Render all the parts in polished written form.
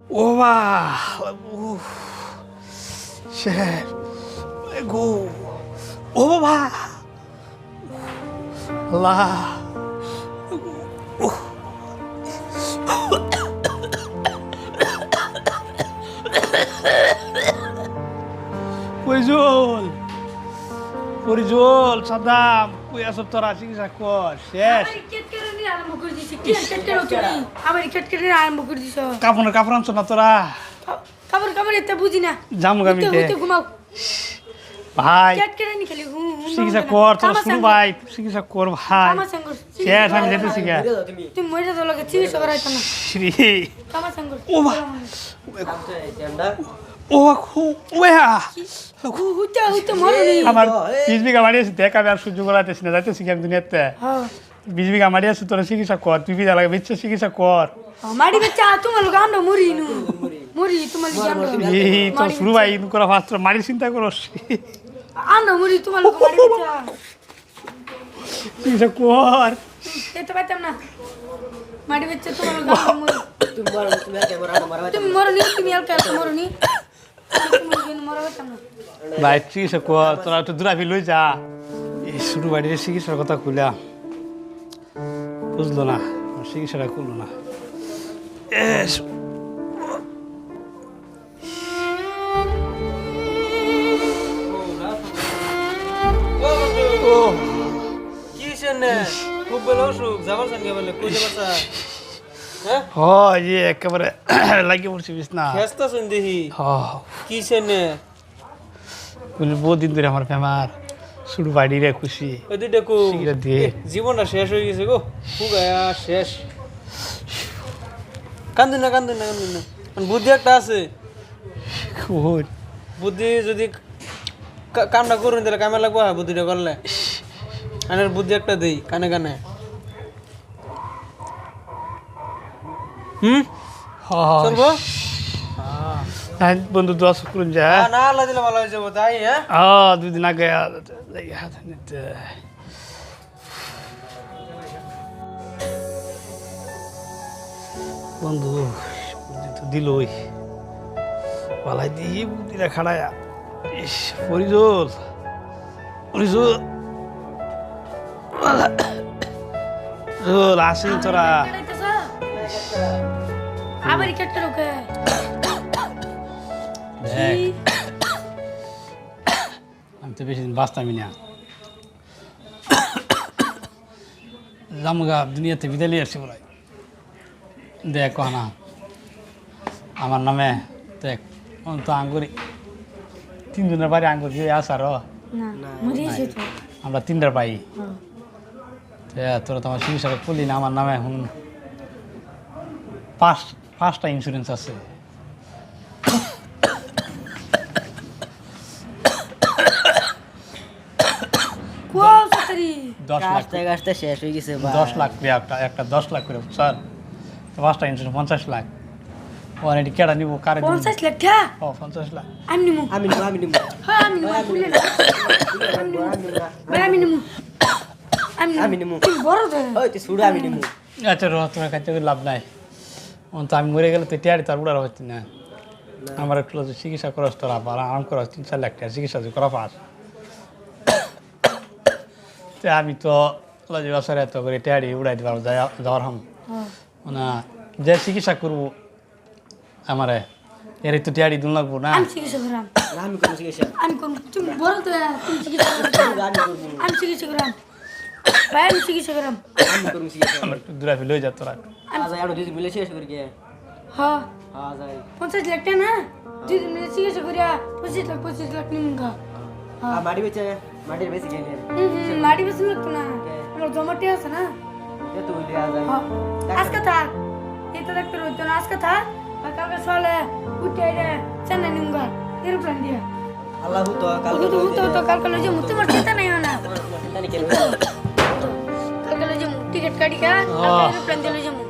ওবা শের গো ও বাবা আল্লাহ পরিজল পরিজল সাদাম কই আছো তোরা চিকিৎসা কর শেষ কাপড় কাপড় আনছো না তোরা কাপড় কাপড় এতে বুঝি না জামু গামিতে ঘুমাও ভাই চিকিৎসা চিকিৎসা কর তোরা শুরু ভাই চিকিৎসা কর ভাই শেষ আমি যেতেছি গা তুমি মরে তো লাগে চিকিৎসা করাইতো না শ্রী কামা সঙ্গ ও বা ও ওয়া হুতে হুতে মরনি আমার 20 বিঘা মাটি আছে দেখা আর সহ্য করাইতেছি না যাইতেছি কি আমি দুনিয়াতে হ্যাঁ 20 বিঘা মাটি আছে তোরা চিকিৎসা কর তুই বিদা লাগে বিচ্ছে চিকিৎসা কর মারি বেচা তোমার লোক আমরা মরি নু মরি তোমার লোক আমরা এই তো শুরু ভাই ইন করা ফাস্ট মারি চিন্তা করস আমরা মরি তোমার লোক মারি বেচা চিকিৎসা কর এত পাইতাম না মারি বেচা তোমার লোক আমরা মরি তুমি মরনি তুমি আলকা মরনি তুমি মরা বেতাম না ভাই চিকিৎসা কর তোরা একটু দূরাবি লই যা এই শুরু বাড়ির চিকিৎসার কথা কইলা বুঝলো না চিকিৎসাটা করলো না ও খুব ভালো অসুখ যাবার সঙ্গে বলে কই যাবা হ্যাঁ হয় যে একেবারে লাগিয়ে পড়ছি বিছনা খেস্তা শুন দেখি কি সেনে বহুদিন ধরে আমার ফেমার শুরু বাড়ি রে খুশি ওই দুইটা কো সিগারেট দিয়ে জীবনটা শেষ হয়ে গেছে গো ফুগায়া শেষ কান্দুন না বুদ্ধি একটা আছে খুব বুদ্ধি যদি কামটা করুন তাহলে কামে লাগবো বুদ্ধিটা করলে আনের বুদ্ধি একটা দেই কানে কানে চলবো বন্ধু দোয়া করুন যা না আল্লাহ দিলে ভালো হয়ে যাবো তাই হ্যাঁ দুদিন আগে হাত নিতে বন্ধু বুদ্ধি তো দিলই পালাই দিয়ে বুদ্ধিটা খাড়ায়া ইস পরিজল পরিজল আসি তোরা আবার কেটে রোকে আমি তো বেশি দিন বাঁচতামই না জামগা দুনিয়াতে বিদায় নিয়ে আসছি বলাই দেখ না আমার নামে দেখ তো আঙ্গুরি 3 জনের বাড়ি আঙ্গুর দিয়ে আসার আমরা 3টার পাই তোরা তো আমার চিকিৎসাটা করলি না আমার নামে এখন 5টা ইন্স্যুরেন্স আছে শেষ হয়ে গেছে 10 লাখ করে একটা 10 লাখ করে স্যার 5টা ইন্স্যুরেন্স 50 লাখ ওয়ারেন্টি কেডা নিব কারে 50 লাখ টাকা 50 লাখ আমি নিমু হ্যাঁ আমি নিমু আমি নিমু তুই বড় দে ওই তুই ছুড়ে আমি নিমু আচ্ছা রহ তোমার কাছে লাভ নাই তো আমি মরে গেলে তো টিয়ারি তার উড়ার হচ্ছে না আমার একটু চিকিৎসা করস তোরা আরাম করস 3-4 লাখ টাকা চিকিৎসা করা পাস আমি তো বছর এত করে টিয়ারি উড়াই দিবার যাওয়ার হম না যে চিকিৎসা করবো আমারে এর তো টিয়ারি দুন লাগবো না আমি চিকিৎসা করাম আমি কোন চিকিৎসা আমি কোন তুমি বড় দে তুমি চিকিৎসা আমি চিকিৎসা করাম ভাই আমি চিকিৎসা করাম আমি কোন চিকিৎসা আমার দূরাফি লই যা তোরা আজ আর দুই মিলে শেষ করে গিয়ে হ্যাঁ হ্যাঁ যাই 50 লাখ টাকা না দুই দিন মিলে চিকিৎসা করিয়া 25 লাখ নিমুঙ্গা আর মাটির বেশি গেলে মাটি বেশি লাগতো না আমার জমাটি আছে না এত হইলে আজ যাই আজকে থাক এটা দেখতে রইতো না আজকে থাক আর কালকে সকালে উঠে রে চেন্নাই নিমুঙ্গা এরোপ্লেন দিয়া আল্লাহ তো কালকে লই যাবো তোমার চিন্তা নাই না জানি কেন কালকে লই যাবো টিকিট কাটি কা এরোপ্লেন দিয়ে লই যাবো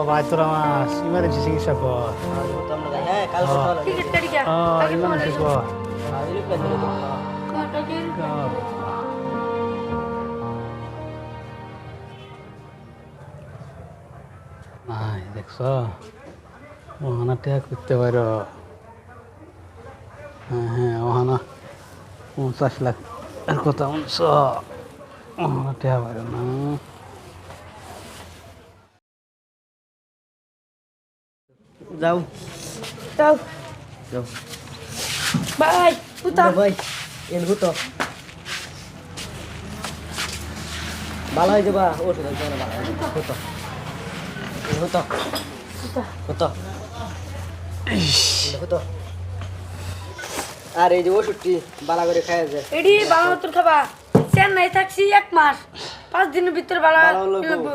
ভাই তোরা আমার ইমার্জেন্সি চিকিৎসা কর তো আমরা যাই হ্যাঁ কাল সকালে টিকিট কাটি কা কালকে তোমার লই ইমার্জেন্সি যাবো কর আদিলে প্ল্যান দিলে তো নাই দেখছ ওখানে টেয়া করতে পারো হ্যাঁ ওখানে 50 লাখ এর কথা শুনছ ওখানে টেয়া পারো না যাও যাও যাও ভাই পুতা ভাই এন হুতো ভালো হয়ে যাবা ওষুধ আছে না ভালো হুতো হুতো হুতো হুতো আর এই যে ওষুধটি বালা করে খাওয়া যায় এডি বালা মতন খাবা চেন্নাই থাকছি 1 মাস 5 দিনের ভিতরে বালা ভালো লাগবো।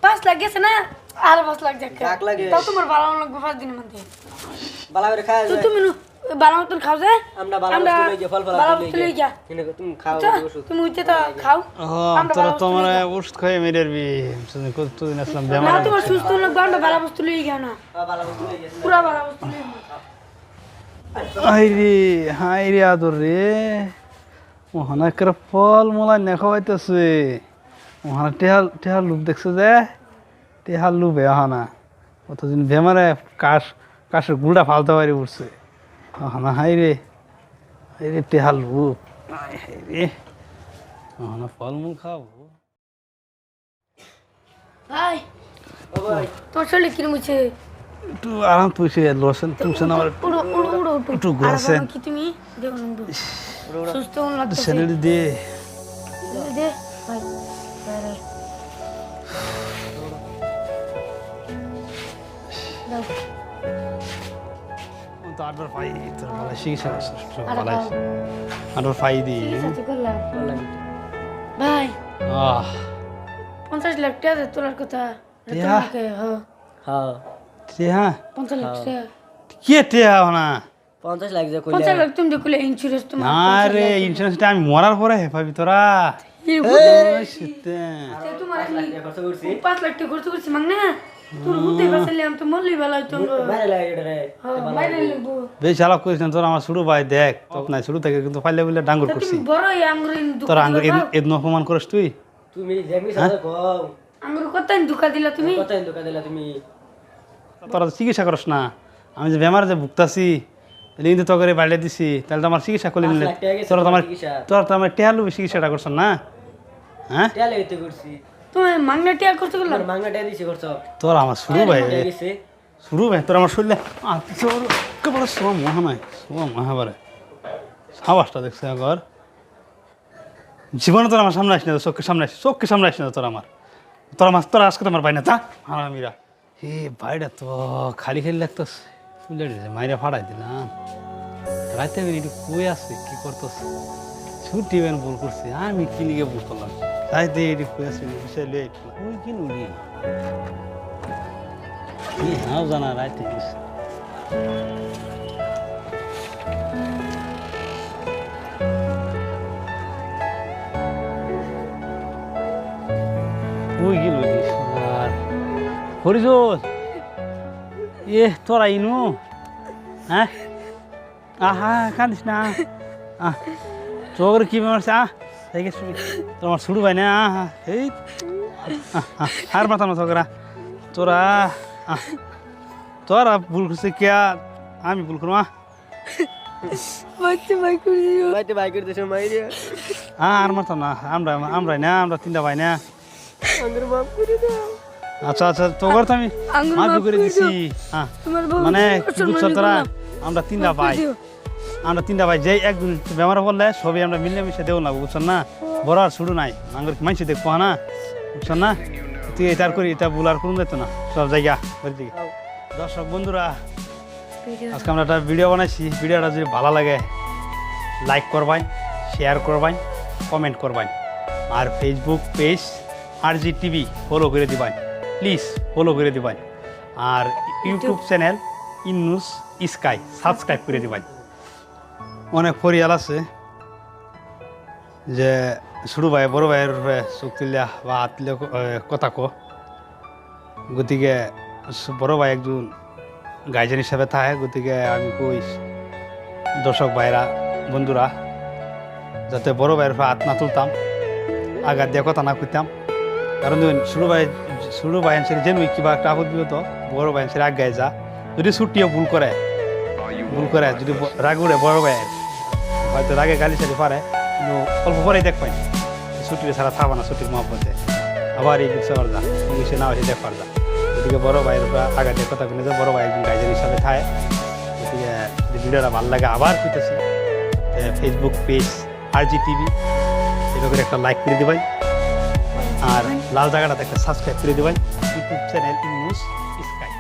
5 লাখ গেছে না আর 5 লাখ যাক লাখ লাগে। তাও তোমার বালা লাগবে 5 দিনের মধ্যে বালা করে খাওয়া তো যায় তুমি বালা মতন খাও যে আমরা বালা বস্তু লই গিয়ে ফল ফল বালা লই বস্তু লই গিয়ে যা কিন্তু তুমি খাও আচ্ছা, ওষুধ তুমি উঠে তো খাও আমরা তোরা বালা তো বস্তু আমার লই যা। ওষুধ খাই মেরেরবি কতদিন আসলাম না বেমার তোমার সুস্থ লোক বান্ডা বালা বস্তু লই গিয়া না বালা বস্তু লই গিয়ে পুরা বালা বস্তু লই হাই রে আদর রে ওখানে একটা ফল মোলা না খাওয়াইতেছে ওখানে টেহার লুপ দেখছে যে টেহার লুপে ওখানা কতদিন বেমারে কাশের গুলটা ফালতে পারি উঠছে ওখানে হাই রে টেহার লুপ হাই রে ওখানে ফলমূল খাবো ভাই ও ভাই তোর শরীরে কিরম হচ্ছে একটু আরাম তুইছে লোসেন তুলছেন আমার উড়ো উড়ো উড়ো উঠো একটু ঘোরাছেন কি তুমি দেখো নন্দু সুস্থ মন লাগতেছে স্যালারি দিয়ে দে ভাই ভাই দাও তো আডর ফাই তোর ভালো চিকিৎসা করছিস আর ভালো খাও। আডর ফাই দি সাথে করলাম বললাম ভাই আহ 50 লাখ টাকা তোলার কথা টিয়া? তোমাকে হ্যাঁ হ্যাঁ হ্যাঁ 50 লাখ টাকা কে টিয়া না 50 লাখ যা 50 লাখ তুমি দেখলে ইন্স্যুরেন্স তোমার না রে ইন্স্যুরেন্সটা আমি মরার পরে পাবি তোরা তোমার খরচ করছি 5 লাখ টাকা খরচ করছি মাগনা তোর হুতে বাঁচালে আমি তো মরলি বেলা হইতো বাইরে লাগে এটা রে হ্যাঁ বাইরে লাগবো বেশ চালাক করিস না তোর আমার শুরু ভাই দেখ তোর নাই শুরু থেকে কিন্তু ফাইলে বলে ডাঙ্গর তা করছি তুমি বড় আঙ্গুর তোর আঙ্গুর এদন অপমান করিস তুই তুমি যেমি সাথে কও আঙ্গুর কত দুকা দিলা তুমি কত দোকান দিলা তুমি তোরা তো চিকিৎসা করিস না আমি যে বেমার যে ভুগতাছি কিন্তু তোকে বাইরে দিছি তাহলে তো আমার চিকিৎসা করলি 5 নিলে লাখ টাকা গেছে তোরা তো আমার চিকিৎসা। তোরা তো আমার টেহালু চিকিৎসাটা করছ না হ্যাঁ টেলে হইতে করছি তুমি মাগনা টিয়া খরচ করলা আমার মাঙ্গা টাকা দিছি খরচ তোর আমার শুরু ভাই টাকা গেছে শুরু ভাই তোর আমার শরীরে একেবারে সব মহামায় সব মহাবারে সাবাসটা দেখছে আগর জীবনে তোর আমার সামনে আসি না চোখের সামনে আসি চোখের সামনে আসি না তোর আমার তোর আজকে আমার ভাই না তা হারামিরা হে ভাইটা তো খালি খালি লাগতেছে মাইরা ফাড়াই দিলাম রাতে আমি একটু কুয়ে আছে কি করতেছে ছুটি বেন ভুল করছি আমি কি লিগে ভুল করলাম রাতে এটি কুয়ে আছে বিষয় লয়ে ওই কি নুনি কি হাও জানা রাতে গেছে ওই গেল আর হরিজোল তোরা ইনু হ্যাঁ আহা কাঁদিস না আহ চোখের কি বেমার দেখে তোমার শুরু ভাই না আহা এই আর মাথা না চোখরা তোরা তোরা ভুল করছে কে আমি ভুল করবো বাচ্চা ভাই করি বাইতে বাই করতে সময় রে আর মাথা না আমরাই না আমরা তিনটা ভাই না আঙ্গুর বাপ করে দাও আচ্ছা আচ্ছা তোর তো আমি আঙ্গুর মাফি মাফ করে করে দিছি দিও। হ্যাঁ তোমার বউ মানে কি বুঝছো তোরা আমরা তিনটা ভাই দিও। আমরা তিনটা ভাই যেই একদিন বেমার পড়লে সবই আমরা মিলেমিশে দেও না বুঝছো না বড় আর শুরু নাই আঙ্গুর মাইসে দেখবো না বুঝছো না তুই এটার করি এটা ভুল আর করুন যেত না সব জায়গা বাড়ির দিকে দর্শক বন্ধুরা আজকে আমরা একটা ভিডিও বানাইছি ভিডিওটা যদি ভালো লাগে লাইক করবাই শেয়ার করবাই কমেন্ট করবাই আর Facebook page RG TV follow করে দিবাই প্লিজ ফলো করে দিবাই আর YouTube channel Innus sky subscribe করে দিবাই অনেক পরিয়াল আছে যে ছোটো ভাই বড় ভাইয়ের চোখ তুলিয়া বা হাত তুলিয়া কথা কো গতিকে বড় ভাই একজন গার্জেন হিসাবে থাকে গতিকে আমি কই দর্শক ভাইরা বন্ধুরা যাতে বড় ভাইয়ের হাত না তুলতাম আঘাত দিয়ে কথা না করতাম কারণ ছোটো ভাই আনছে যেন কিবা একটা আপদ বিপদ বড় ভাই আনছে আগায় যা যদি ছুটিও ভুল করে যদি রাগ উড়ে বড় ভাইয়ের হয়তো রাগে গালি সারি পারে কিন্তু অল্প পরেই দেখ পাই ছুটির ছাড়া থাকবে না ছুটির মহব্বতে আবার এই কিছু যা ইংলিশে না হয়েছে দেখ পার যা গতিকে বড় ভাইয়ের আগে দিয়ে কথা বলে যে বড় ভাই একজন গাইজের হিসাবে থাকে গতিকে যদি ভিডিওটা ভালো লাগে আবার পেতেছি ফেসবুক পেজ RG TV এটা করে একটা লাইক করে দেবেন আর লাল জায়গাটাতে একটা সাবস্ক্রাইব করে দেবেন ইউটিউব চ্যানেল ইন্নুস স্কাই